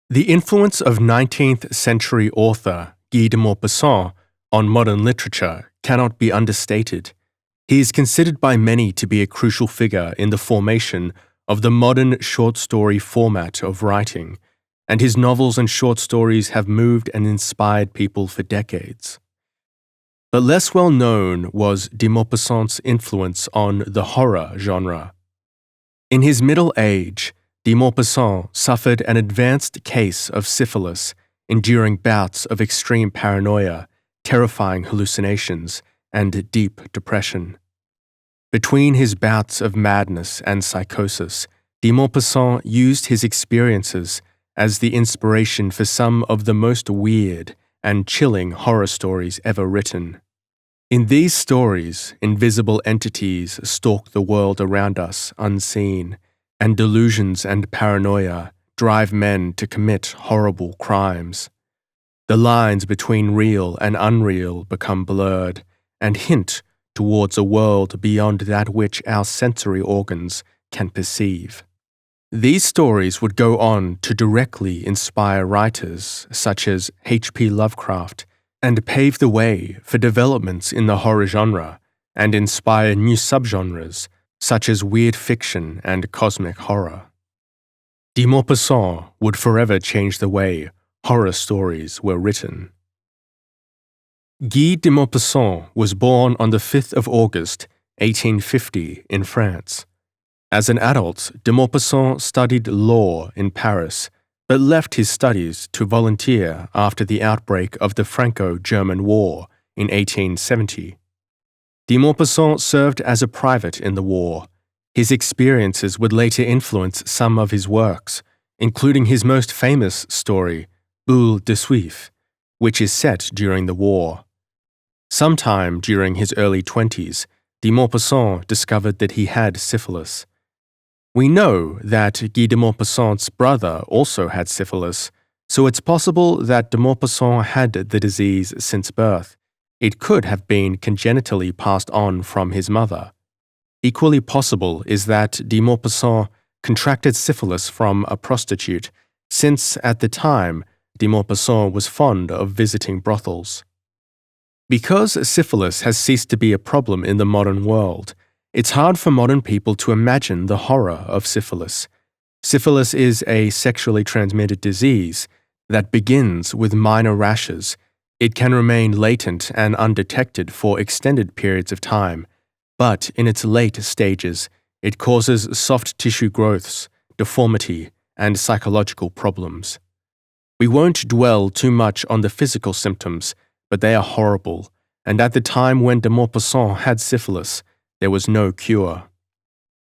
The influence of 19th century author Guy de Maupassant on modern literature cannot be understated. He is considered by many to be a crucial figure in the formation of the modern short story format of writing, and his novels and short stories have moved and inspired people for decades. But less well known was de Maupassant's influence on the horror genre. In his middle age, de Maupassant suffered an advanced case of syphilis, enduring bouts of extreme paranoia, terrifying hallucinations, and deep depression. Between his bouts of madness and psychosis, de Maupassant used his experiences as the inspiration for some of the most weird and chilling horror stories ever written. In these stories, invisible entities stalk the world around us unseen, and delusions and paranoia drive men to commit horrible crimes. The lines between real and unreal become blurred and hint towards a world beyond that which our sensory organs can perceive. These stories would go on to directly inspire writers such as H.P. Lovecraft and pave the way for developments in the horror genre and inspire new subgenres such as weird fiction and cosmic horror. De Maupassant would forever change the way horror stories were written. Guy de Maupassant was born on the 5th of August, 1850, in France. As an adult, de Maupassant studied law in Paris, but left his studies to volunteer after the outbreak of the Franco-German War in 1870. De Maupassant served as a private in the war. His experiences would later influence some of his works, including his most famous story, Boule de Suif, which is set during the war. Sometime during his early 20s, de Maupassant discovered that he had syphilis. We know that Guy de Maupassant's brother also had syphilis, so it's possible that de Maupassant had the disease since birth. It could have been congenitally passed on from his mother. Equally possible is that de Maupassant contracted syphilis from a prostitute, since at the time de Maupassant was fond of visiting brothels. Because syphilis has ceased to be a problem in the modern world, it's hard for modern people to imagine the horror of syphilis. Syphilis is a sexually transmitted disease that begins with minor rashes. It can remain latent and undetected for extended periods of time, but in its late stages, it causes soft tissue growths, deformity, and psychological problems. We won't dwell too much on the physical symptoms, but they are horrible, and at the time when de Maupassant had syphilis, there was no cure.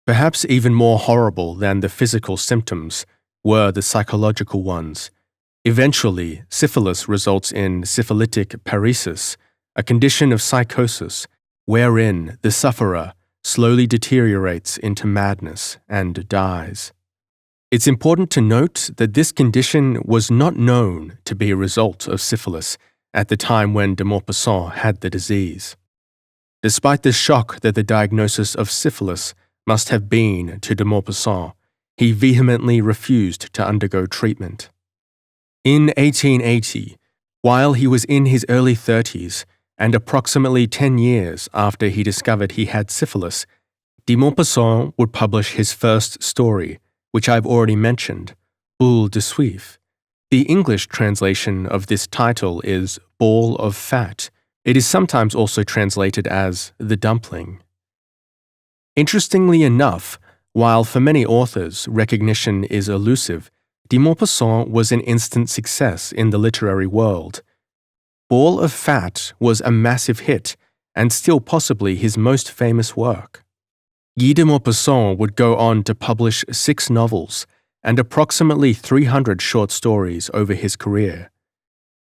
Perhaps even more horrible than the physical symptoms were the psychological ones. Eventually, syphilis results in syphilitic paresis, a condition of psychosis wherein the sufferer slowly deteriorates into madness and dies. It's important to note that this condition was not known to be a result of syphilis at the time when de Maupassant had the disease. Despite the shock that the diagnosis of syphilis must have been to de Maupassant, he vehemently refused to undergo treatment. In 1880, while he was in his early 30s, and approximately 10 years after he discovered he had syphilis, de Maupassant would publish his first story, which I've already mentioned, Boule de Suif. The English translation of this title is Ball of Fat. It is sometimes also translated as The Dumpling. Interestingly enough, while for many authors recognition is elusive, de Maupassant was an instant success in the literary world. Ball of Fat was a massive hit and still possibly his most famous work. Guy de Maupassant would go on to publish 6 novels and approximately 300 short stories over his career.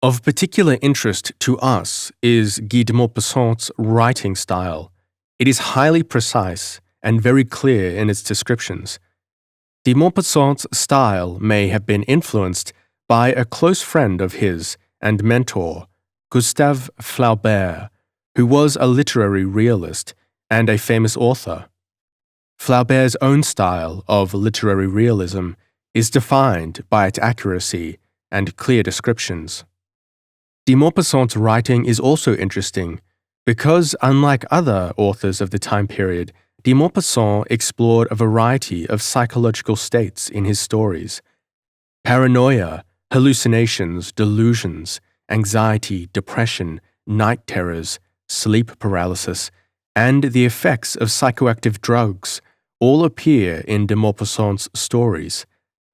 Of particular interest to us is Guy de Maupassant's writing style. It is highly precise and very clear in its descriptions. De Maupassant's style may have been influenced by a close friend of his and mentor, Gustave Flaubert, who was a literary realist and a famous author. Flaubert's own style of literary realism is defined by its accuracy and clear descriptions. De Maupassant's writing is also interesting because, unlike other authors of the time period, de Maupassant explored a variety of psychological states in his stories. Paranoia, hallucinations, delusions, anxiety, depression, night terrors, sleep paralysis, and the effects of psychoactive drugs all appear in de Maupassant's stories,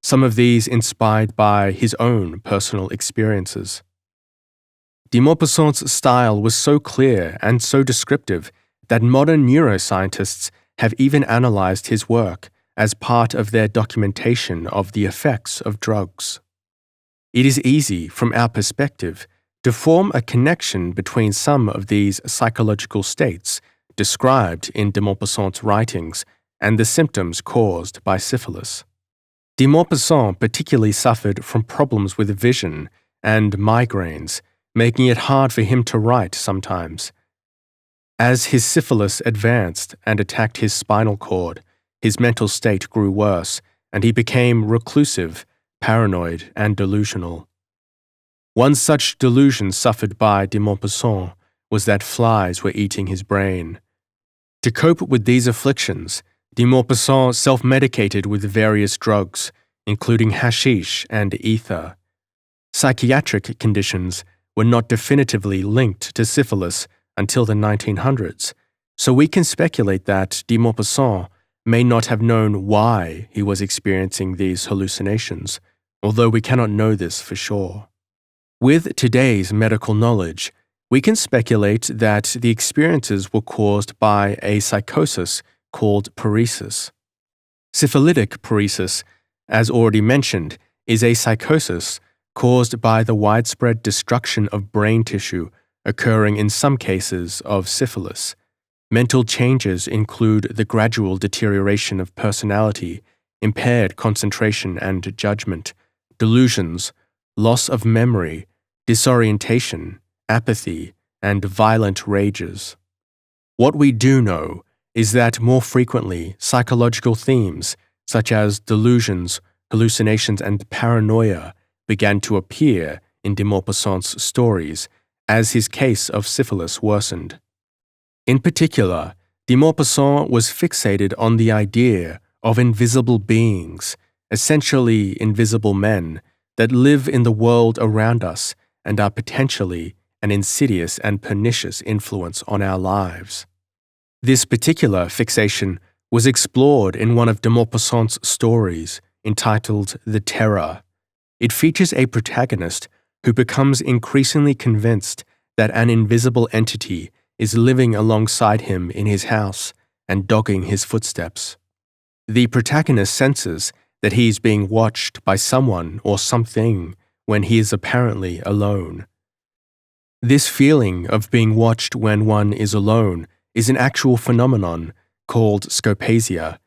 some of these inspired by his own personal experiences. De Maupassant's style was so clear and so descriptive that modern neuroscientists have even analyzed his work as part of their documentation of the effects of drugs. It is easy, from our perspective, to form a connection between some of these psychological states described in de Maupassant's writings and the symptoms caused by syphilis. De Maupassant particularly suffered from problems with vision and migraines, making it hard for him to write sometimes. As his syphilis advanced and attacked his spinal cord, his mental state grew worse, and he became reclusive, paranoid, and delusional. One such delusion suffered by de Maupassant was that flies were eating his brain. To cope with these afflictions, de Maupassant self-medicated with various drugs, including hashish and ether. Psychiatric conditions were not definitively linked to syphilis until the 1900s, so we can speculate that de Maupassant may not have known why he was experiencing these hallucinations, although we cannot know this for sure. With today's medical knowledge, we can speculate that the experiences were caused by a psychosis called paresis. Syphilitic paresis, as already mentioned, is a psychosis caused by the widespread destruction of brain tissue occurring in some cases of syphilis. Mental changes include the gradual deterioration of personality, impaired concentration and judgment, delusions, loss of memory, disorientation, apathy, and violent rages. What we do know is that more frequently psychological themes such as delusions, hallucinations, and paranoia began to appear in de Maupassant's stories as his case of syphilis worsened. In particular, de Maupassant was fixated on the idea of invisible beings, essentially invisible men, that live in the world around us and are potentially an insidious and pernicious influence on our lives. This particular fixation was explored in one of de Maupassant's stories, entitled The Terror. It features a protagonist who becomes increasingly convinced that an invisible entity is living alongside him in his house and dogging his footsteps. The protagonist senses that he is being watched by someone or something when he is apparently alone. This feeling of being watched when one is alone is an actual phenomenon called scopasia.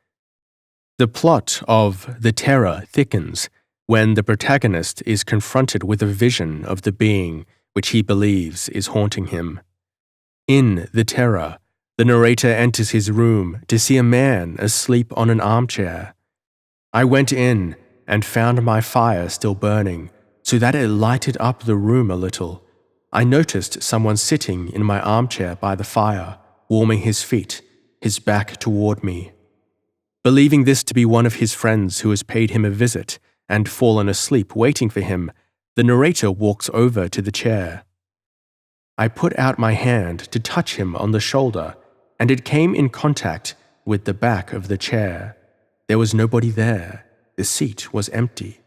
The plot of The Terror thickens when the protagonist is confronted with a vision of the being which he believes is haunting him. In The Terror, the narrator enters his room to see a man asleep on an armchair. I went in and found my fire still burning, so that it lighted up the room a little. I noticed someone sitting in my armchair by the fire, warming his feet, his back toward me. Believing this to be one of his friends who has paid him a visit and fallen asleep waiting for him, the narrator walks over to the chair. I put out my hand to touch him on the shoulder, and it came in contact with the back of the chair. There was nobody there. The seat was empty.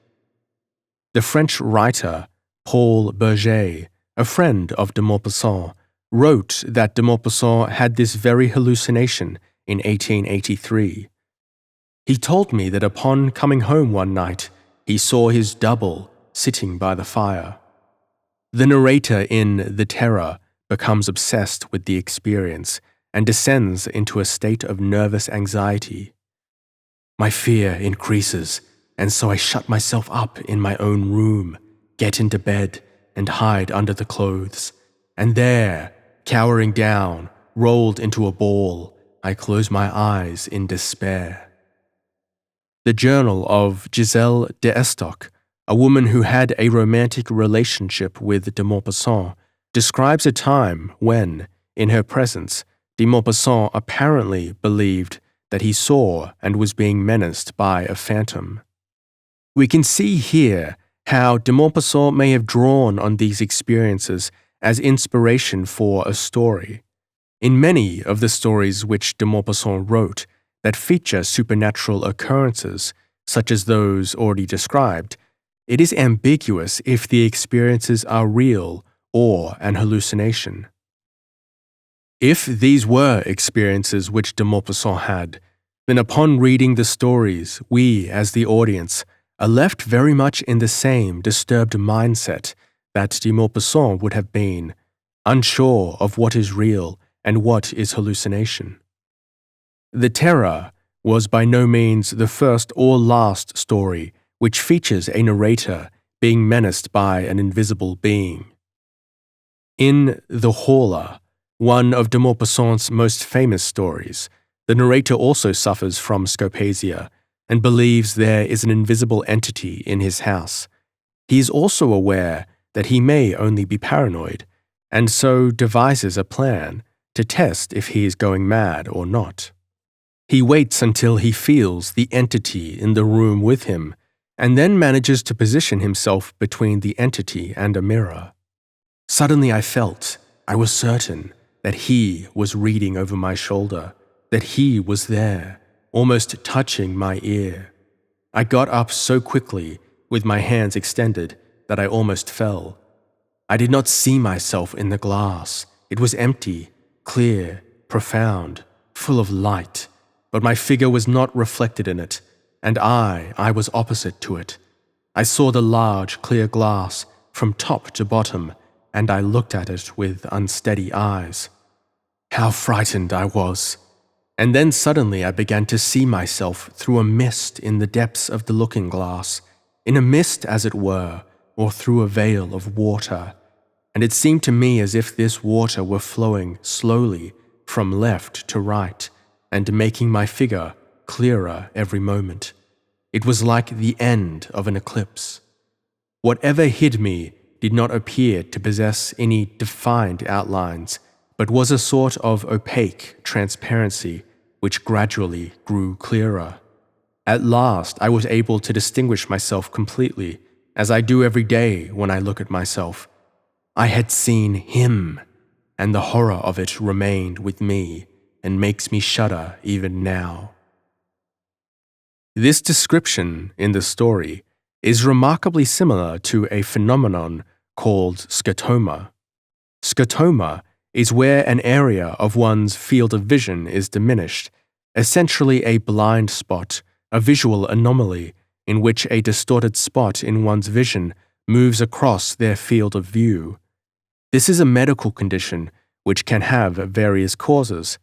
The French writer Paul Bourget, a friend of de Maupassant, wrote that de Maupassant had this very hallucination in 1883. He told me that upon coming home one night, he saw his double sitting by the fire. The narrator in The Terror becomes obsessed with the experience and descends into a state of nervous anxiety. My fear increases, and so I shut myself up in my own room, get into bed, and hide under the clothes. And there, cowering down, rolled into a ball, I close my eyes in despair. The journal of Giselle d'Estoc, a woman who had a romantic relationship with de Maupassant, describes a time when, in her presence, de Maupassant apparently believed that he saw and was being menaced by a phantom. We can see here how de Maupassant may have drawn on these experiences as inspiration for a story. In many of the stories which de Maupassant wrote that feature supernatural occurrences, such as those already described, it is ambiguous if the experiences are real or an hallucination. If these were experiences which de Maupassant had, then upon reading the stories, we, as the audience, are left very much in the same disturbed mindset that de Maupassant would have been, unsure of what is real and what is hallucination. The Terror was by no means the first or last story which features a narrator being menaced by an invisible being. In The Hauler, one of de Maupassant's most famous stories, the narrator also suffers from scopasia and believes there is an invisible entity in his house. He is also aware that he may only be paranoid, and so devises a plan to test if he is going mad or not. He waits until he feels the entity in the room with him, and then manages to position himself between the entity and a mirror. Suddenly I was certain that he was reading over my shoulder, that he was there, almost touching my ear. I got up so quickly, with my hands extended, that I almost fell. I did not see myself in the glass. It was empty, clear, profound, full of light, but my figure was not reflected in it, and I was opposite to it. I saw the large, clear glass from top to bottom, and I looked at it with unsteady eyes. How frightened I was! And then suddenly I began to see myself through a mist in the depths of the looking-glass, in a mist as it were, or through a veil of water, and it seemed to me as if this water were flowing slowly from left to right, and making my figure clearer every moment. It was like the end of an eclipse. Whatever hid me did not appear to possess any defined outlines, but was a sort of opaque transparency which gradually grew clearer. At last I was able to distinguish myself completely, as I do every day when I look at myself. I had seen him, and the horror of it remained with me and makes me shudder even now. This description in the story is remarkably similar to a phenomenon called scotoma. Scotoma is where an area of one's field of vision is diminished, essentially a blind spot, a visual anomaly in which a distorted spot in one's vision moves across their field of view. This is a medical condition which can have various causes,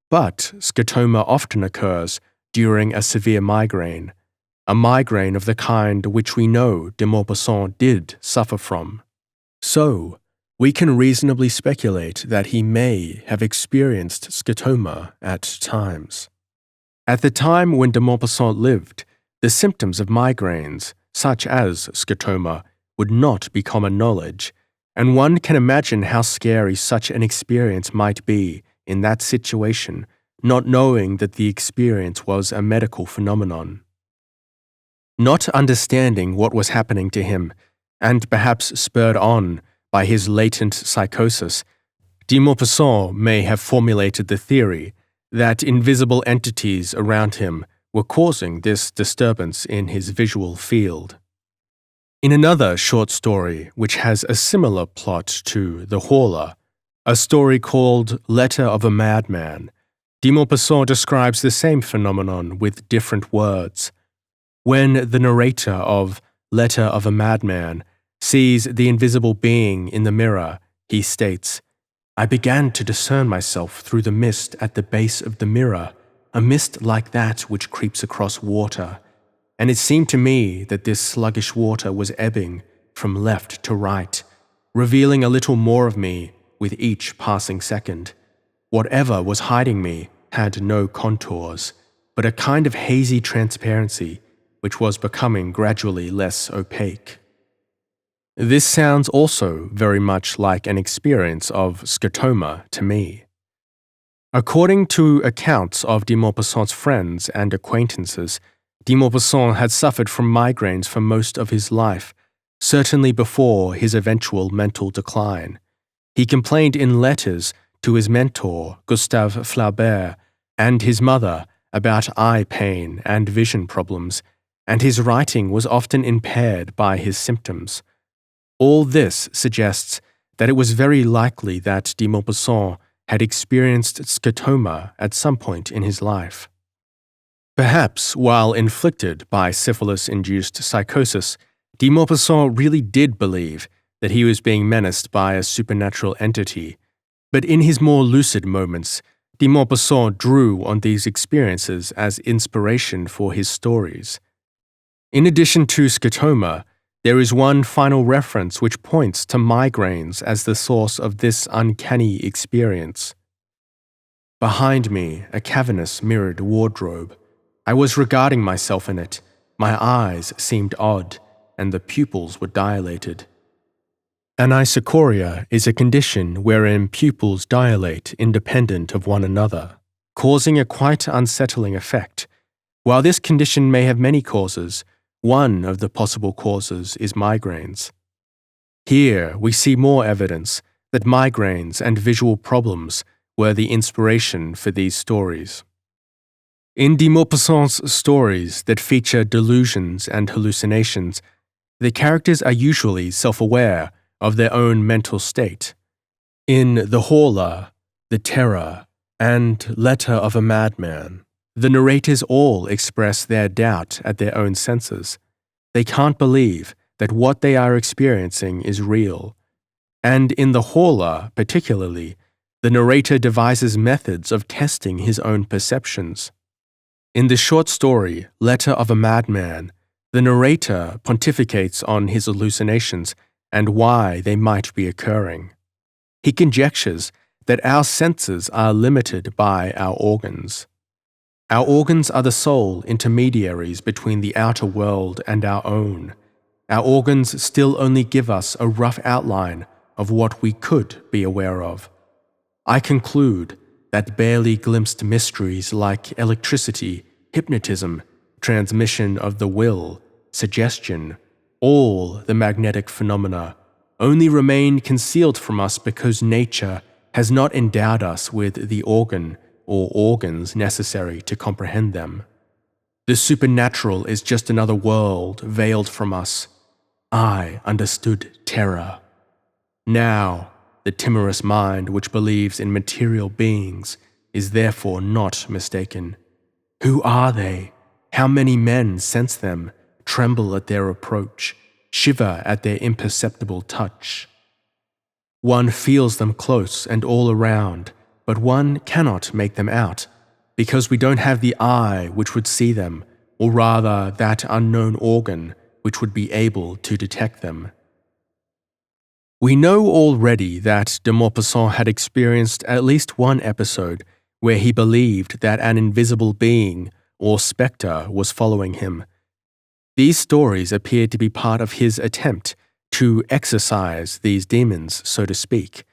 but scotoma often occurs during a severe migraine, a migraine of the kind which we know de Maupassant did suffer from. So, we can reasonably speculate that he may have experienced scotoma at times. At the time when de Maupassant lived, the symptoms of migraines, such as scotoma, would not be common knowledge, and one can imagine how scary such an experience might be in that situation, not knowing that the experience was a medical phenomenon. Not understanding what was happening to him, and perhaps spurred on by his latent psychosis, de Maupassant may have formulated the theory that invisible entities around him were causing this disturbance in his visual field. In another short story which has a similar plot to The Hauler, a story called Letter of a Madman, de Maupassant describes the same phenomenon with different words. When the narrator of Letter of a Madman sees the invisible being in the mirror, he states, "I began to discern myself through the mist at the base of the mirror, a mist like that which creeps across water, and it seemed to me that this sluggish water was ebbing from left to right, revealing a little more of me with each passing second. Whatever was hiding me had no contours, but a kind of hazy transparency, which was becoming gradually less opaque. This sounds also very much like an experience of scotoma to me. According to accounts of de Maupassant's friends and acquaintances, de Maupassant had suffered from migraines for most of his life, certainly before his eventual mental decline. He complained in letters to his mentor, Gustave Flaubert, and his mother about eye pain and vision problems, and his writing was often impaired by his symptoms. All this suggests that it was very likely that de Maupassant had experienced scotoma at some point in his life. Perhaps while inflicted by syphilis-induced psychosis, de Maupassant really did believe that he was being menaced by a supernatural entity, but in his more lucid moments, de Maupassant drew on these experiences as inspiration for his stories. In addition to scotoma, there is one final reference which points to migraines as the source of this uncanny experience. Behind me, a cavernous mirrored wardrobe. I was regarding myself in it. My eyes seemed odd, and the pupils were dilated. Anisocoria is a condition wherein pupils dilate independent of one another, causing a quite unsettling effect. While this condition may have many causes, one of the possible causes is migraines. Here we see more evidence that migraines and visual problems were the inspiration for these stories. In de Maupassant's stories that feature delusions and hallucinations, the characters are usually self-aware of their own mental state. In The Horla, The Terror, and Letter of a Madman, the narrators all express their doubt at their own senses. They can't believe that what they are experiencing is real. And in The Horla, particularly, the narrator devises methods of testing his own perceptions. In the short story, Letter of a Madman, the narrator pontificates on his hallucinations and why they might be occurring. He conjectures that our senses are limited by our organs. Our organs are the sole intermediaries between the outer world and our own. Our organs still only give us a rough outline of what we could be aware of. I conclude that barely glimpsed mysteries like electricity, hypnotism, transmission of the will, suggestion, all the magnetic phenomena, only remain concealed from us because nature has not endowed us with the organ or organs necessary to comprehend them. The supernatural is just another world veiled from us. I understood terror. Now, the timorous mind which believes in material beings is therefore not mistaken. Who are they? How many men sense them, tremble at their approach, shiver at their imperceptible touch? One feels them close and all around, but one cannot make them out, because we don't have the eye which would see them, or rather that unknown organ which would be able to detect them. We know already that de Maupassant had experienced at least one episode where he believed that an invisible being or spectre was following him. These stories appeared to be part of his attempt to exorcise these demons, so to speak,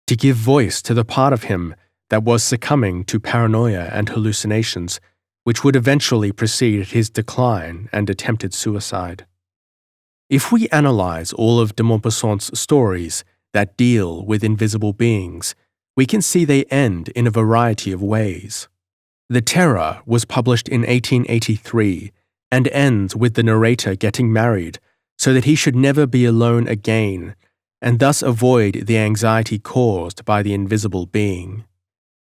to give voice to the part of him that was succumbing to paranoia and hallucinations, which would eventually precede his decline and attempted suicide. If we analyze all of de Maupassant's stories that deal with invisible beings, we can see they end in a variety of ways. The Terror was published in 1883 and ends with the narrator getting married so that he should never be alone again and thus avoid the anxiety caused by the invisible being.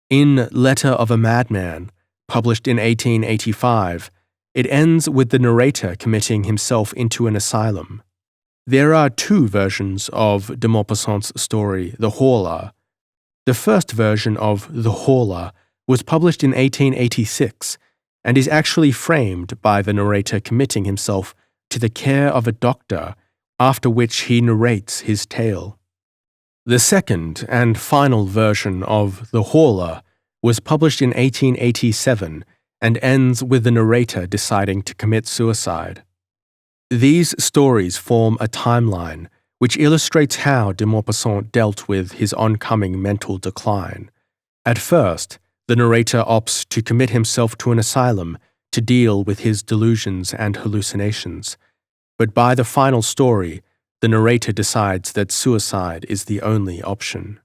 In Letter of a Madman, published in 1885, it ends with the narrator committing himself into an asylum. There are two versions of de Maupassant's story, The Horla. The first version of The Horla was published in 1886 and is actually framed by the narrator committing himself to the care of a doctor, after which he narrates his tale. The second and final version of The Horla was published in 1887 and ends with the narrator deciding to commit suicide. These stories form a timeline which illustrates how de Maupassant dealt with his oncoming mental decline. At first, the narrator opts to commit himself to an asylum to deal with his delusions and hallucinations, but by the final story, the narrator decides that suicide is the only option.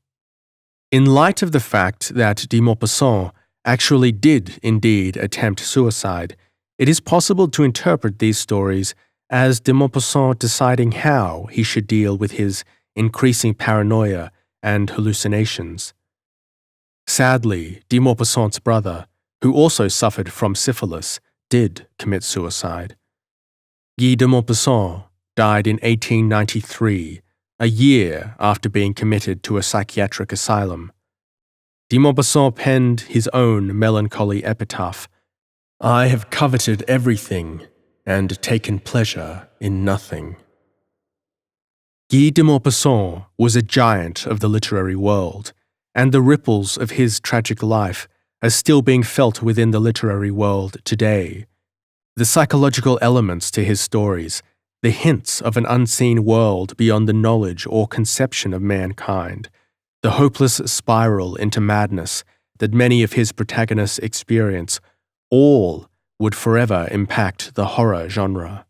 In light of the fact that de Maupassant actually did indeed attempt suicide, it is possible to interpret these stories as de Maupassant deciding how he should deal with his increasing paranoia and hallucinations. Sadly, de Maupassant's brother, who also suffered from syphilis, did commit suicide. Guy de Maupassant died in 1893, a year after being committed to a psychiatric asylum. De Maupassant penned his own melancholy epitaph, "I have coveted everything and taken pleasure in nothing." Guy de Maupassant was a giant of the literary world, and the ripples of his tragic life are still being felt within the literary world today. The psychological elements to his stories, the hints of an unseen world beyond the knowledge or conception of mankind, the hopeless spiral into madness that many of his protagonists experience, all would forever impact the horror genre.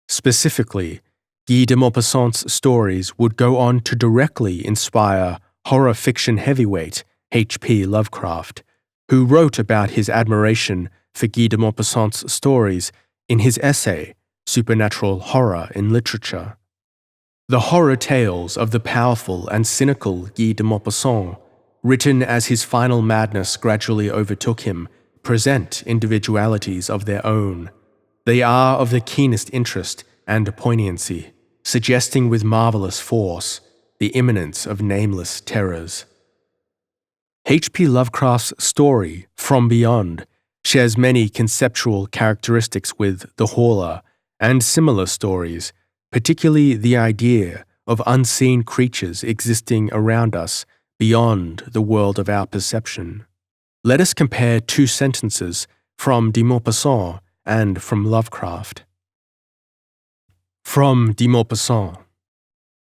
Specifically, Guy de Maupassant's stories would go on to directly inspire horror fiction heavyweight H.P. Lovecraft, who wrote about his admiration for Guy de Maupassant's stories in his essay, Supernatural Horror in Literature. The horror tales of the powerful and cynical Guy de Maupassant, written as his final madness gradually overtook him, present individualities of their own. They are of the keenest interest and poignancy, suggesting with marvelous force the imminence of nameless terrors. H.P. Lovecraft's story, From Beyond, shares many conceptual characteristics with The Hauler and similar stories, particularly the idea of unseen creatures existing around us beyond the world of our perception. Let us compare two sentences from de Maupassant and from Lovecraft. From de Maupassant: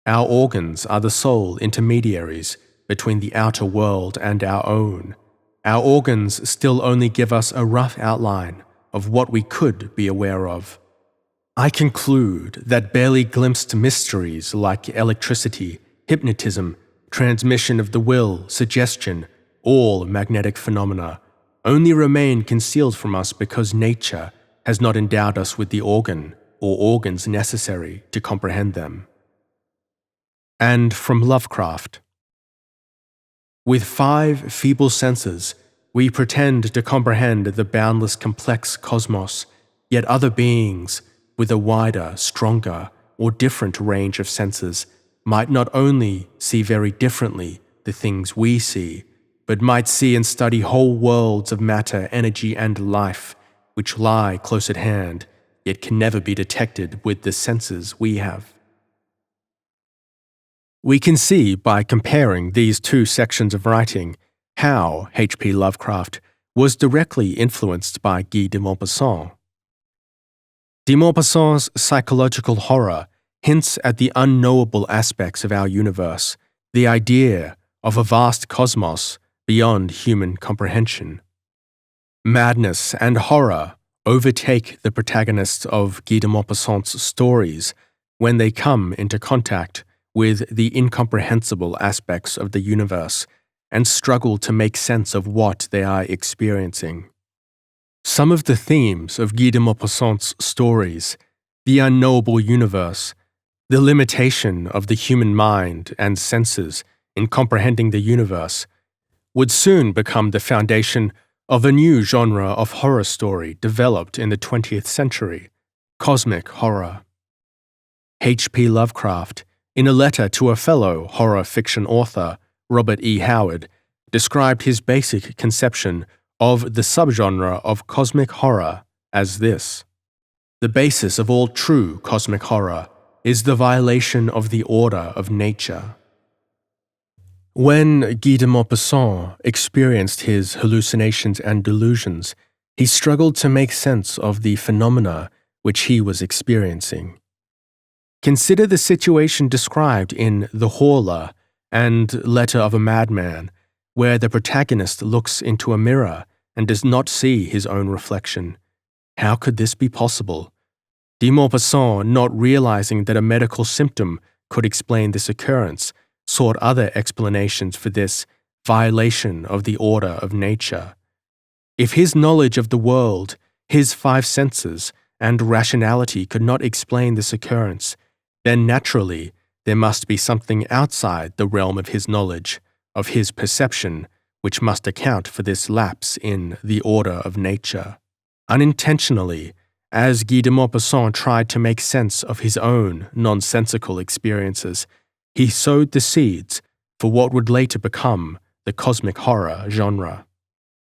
"Our organs are the sole intermediaries between the outer world and our own. Our organs still only give us a rough outline of what we could be aware of. I conclude that barely glimpsed mysteries like electricity, hypnotism, transmission of the will, suggestion, all magnetic phenomena, only remain concealed from us because nature has not endowed us with the organ or organs necessary to comprehend them." And from Lovecraft: "With 5 feeble senses, we pretend to comprehend the boundless complex cosmos, yet other beings, with a wider, stronger, or different range of senses, might not only see very differently the things we see, but might see and study whole worlds of matter, energy, and life, which lie close at hand, yet can never be detected with the senses we have." We can see by comparing these two sections of writing how H.P. Lovecraft was directly influenced by Guy de Maupassant. De Maupassant's psychological horror hints at the unknowable aspects of our universe, the idea of a vast cosmos beyond human comprehension. Madness and horror overtake the protagonists of Guy de Maupassant's stories when they come into contact with the incomprehensible aspects of the universe and struggle to make sense of what they are experiencing. Some of the themes of Guy de Maupassant's stories, the unknowable universe, the limitation of the human mind and senses in comprehending the universe, would soon become the foundation of a new genre of horror story developed in the 20th century, cosmic horror. H.P. Lovecraft, in a letter to a fellow horror fiction author, Robert E. Howard, described his basic conception of the subgenre of cosmic horror as this: "The basis of all true cosmic horror is the violation of the order of nature." When Guy de Maupassant experienced his hallucinations and delusions, He struggled to make sense of the phenomena which he was experiencing. Consider the situation described in The Horla and Letter of a Madman, where the protagonist looks into a mirror and does not see his own reflection. How could this be possible? De Maupassant, not realizing that a medical symptom could explain this occurrence, sought other explanations for this violation of the order of nature. If his knowledge of the world, his five senses, and rationality could not explain this occurrence, then naturally there must be something outside the realm of his knowledge, of his perception, which must account for this lapse in the order of nature. Unintentionally, as Guy de Maupassant tried to make sense of his own nonsensical experiences, he sowed the seeds for what would later become the cosmic horror genre.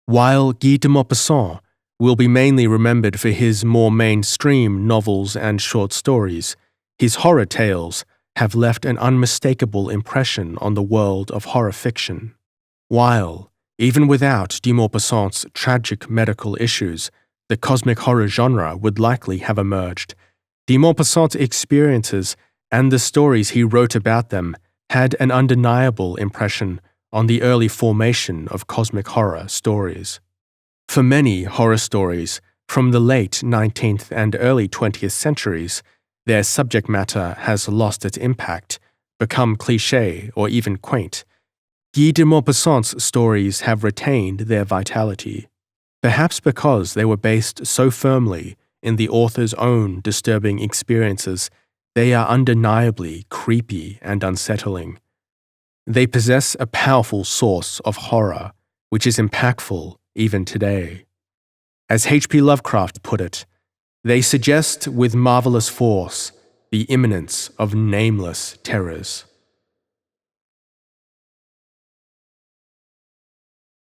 While Guy de Maupassant will be mainly remembered for his more mainstream novels and short stories, his horror tales have left an unmistakable impression on the world of horror fiction. While, even without de Maupassant's tragic medical issues, the cosmic horror genre would likely have emerged, de Maupassant's experiences and the stories he wrote about them had an undeniable impression on the early formation of cosmic horror stories. For many horror stories from the late 19th and early 20th centuries, their subject matter has lost its impact, become cliché, or even quaint. Guy de Maupassant's stories have retained their vitality, perhaps because they were based so firmly in the author's own disturbing experiences. They are undeniably creepy and unsettling. They possess a powerful source of horror, which is impactful even today. As H.P. Lovecraft put it, they suggest with marvelous force the imminence of nameless terrors.